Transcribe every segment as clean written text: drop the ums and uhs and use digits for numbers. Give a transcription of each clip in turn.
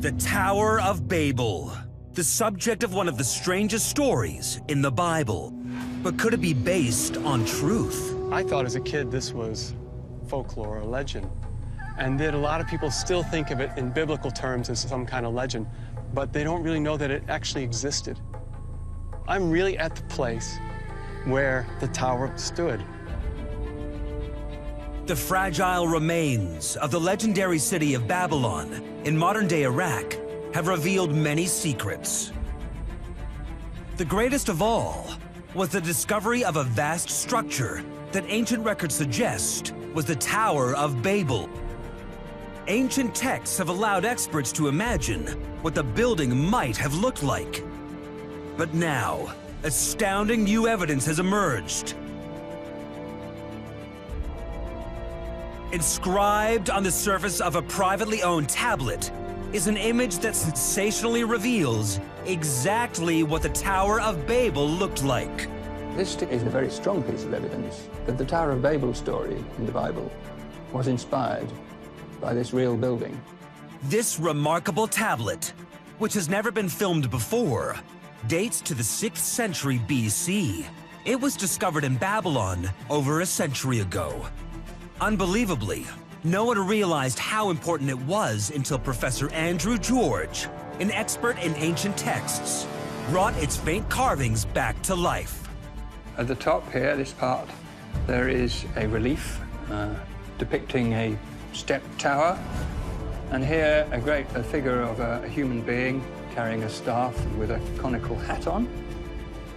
The Tower of Babel, the subject of one of the strangest stories in the Bible. But could it be based on truth? I thought as a kid this was folklore or legend, and that a lot of people still think of it in biblical terms as some kind of legend, but they don't really know that it actually existed. I'm really at the place where the tower stood. The fragile remains of the legendary city of Babylon in modern-day Iraq have revealed many secrets. The greatest of all was the discovery of a vast structure that ancient records suggest was the Tower of Babel. Ancient texts have allowed experts to imagine what the building might have looked like. But now, astounding new evidence has emerged. Inscribed on the surface of a privately owned tablet is an image that sensationally reveals exactly what the Tower of Babel looked like. This is a very strong piece of evidence that the Tower of Babel story in the Bible was inspired by this real building. This remarkable tablet, which has never been filmed before, dates to the 6th century BC. It was discovered in Babylon over a century ago. Unbelievably, no one realized how important it was until Professor Andrew George, an expert in ancient texts, brought its faint carvings back to life. At the top here, this part, there is a relief depicting a stepped tower, and here a figure of a human being carrying a staff with a conical hat on.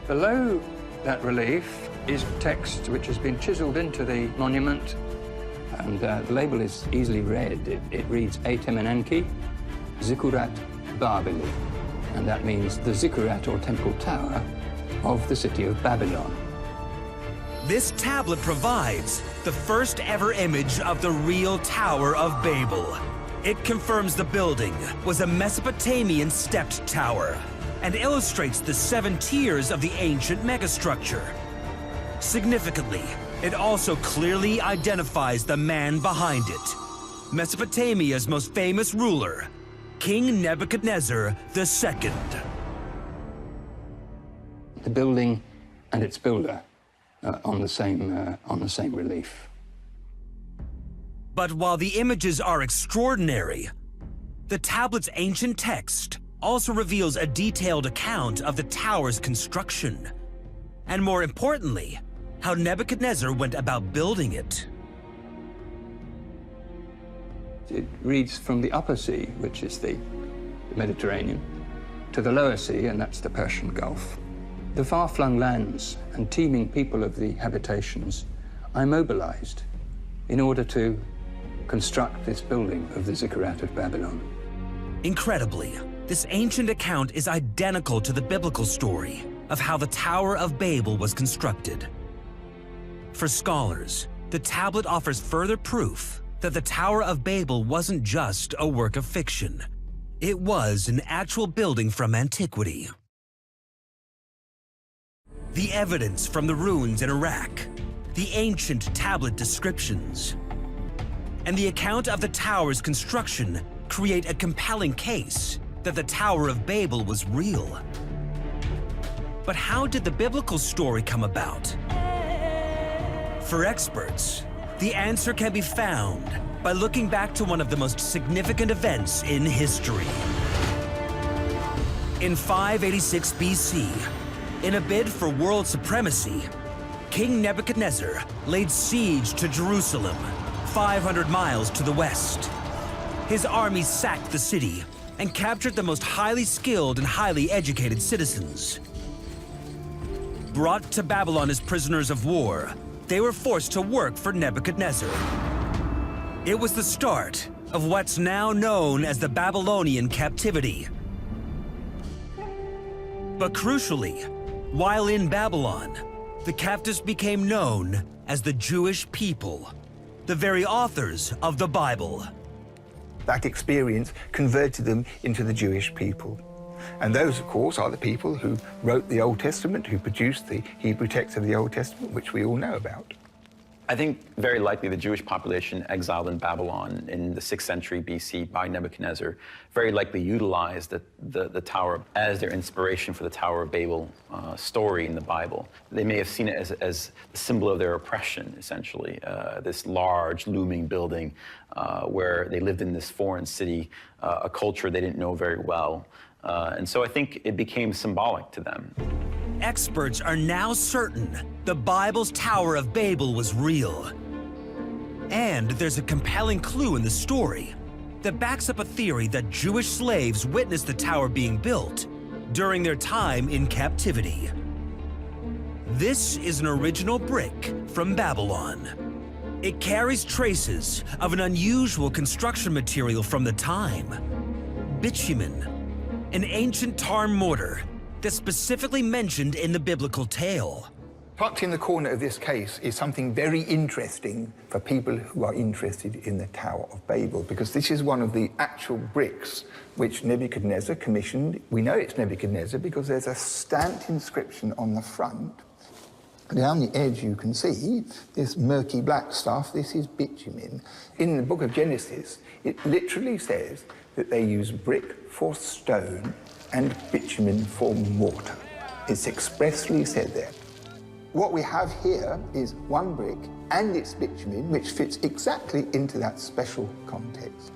Below that relief is text which has been chiseled into the monument, and the label is easily read. It reads Etem Enki, Zikurat Babeli, and that means the Zikurat or temple tower of the city of Babylon. This tablet provides the first ever image of the real Tower of Babel. It confirms the building was a Mesopotamian stepped tower and illustrates the 7 tiers of the ancient megastructure. Significantly, it also clearly identifies the man behind it, Mesopotamia's most famous ruler, King Nebuchadnezzar II. The building and its builder on the same relief. But while the images are extraordinary, the tablet's ancient text also reveals a detailed account of the tower's construction, and more importantly, how Nebuchadnezzar went about building it. It reads from the upper sea, which is the Mediterranean, to the lower sea, and that's the Persian Gulf. The far-flung lands and teeming people of the habitations are mobilized in order to construct this building of the Zikkurat of Babylon. Incredibly, this ancient account is identical to the biblical story of how the Tower of Babel was constructed. For scholars, the tablet offers further proof that the Tower of Babel wasn't just a work of fiction. It was an actual building from antiquity. The evidence from the ruins in Iraq, the ancient tablet descriptions, and the account of the tower's construction create a compelling case that the Tower of Babel was real. But how did the biblical story come about? For experts, the answer can be found by looking back to one of the most significant events in history. In 586 BC, in a bid for world supremacy, King Nebuchadnezzar laid siege to Jerusalem, 500 miles to the west. His army sacked the city and captured the most highly skilled and highly educated citizens. Brought to Babylon as prisoners of war, they were forced to work for Nebuchadnezzar. It was the start of what's now known as the Babylonian captivity. But crucially, while in Babylon, the captives became known as the Jewish people, the very authors of the Bible. That experience converted them into the Jewish people. And those, of course, are the people who wrote the Old Testament, who produced the Hebrew text of the Old Testament, which we all know about. I think very likely the Jewish population exiled in Babylon in the 6th century BC by Nebuchadnezzar very likely utilized the tower as their inspiration for the Tower of Babel story in the Bible. They may have seen it as a symbol of their oppression, essentially, this large looming building where they lived in this foreign city, a culture they didn't know very well. And so I think it became symbolic to them. Experts are now certain the Bible's Tower of Babel was real. And there's a compelling clue in the story that backs up a theory that Jewish slaves witnessed the tower being built during their time in captivity. This is an original brick from Babylon. It carries traces of an unusual construction material from the time: bitumen, an ancient tar mortar that's specifically mentioned in the biblical tale. Tucked in the corner of this case is something very interesting for people who are interested in the Tower of Babel, because this is one of the actual bricks which Nebuchadnezzar commissioned. We know it's Nebuchadnezzar because there's a stamped inscription on the front. Down the edge you can see this murky black stuff. This is bitumen. In the book of Genesis, it literally says that they use brick for stone and bitumen for mortar. It's expressly said there. What we have here is one brick and its bitumen, which fits exactly into that special context.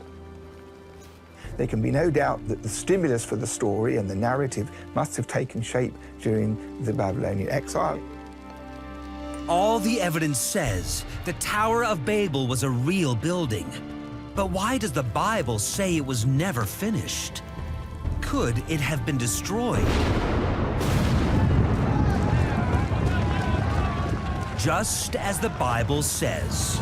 There can be no doubt that the stimulus for the story and the narrative must have taken shape during the Babylonian exile. All the evidence says the Tower of Babel was a real building. But why does the Bible say it was never finished? Could it have been destroyed? Just as the Bible says.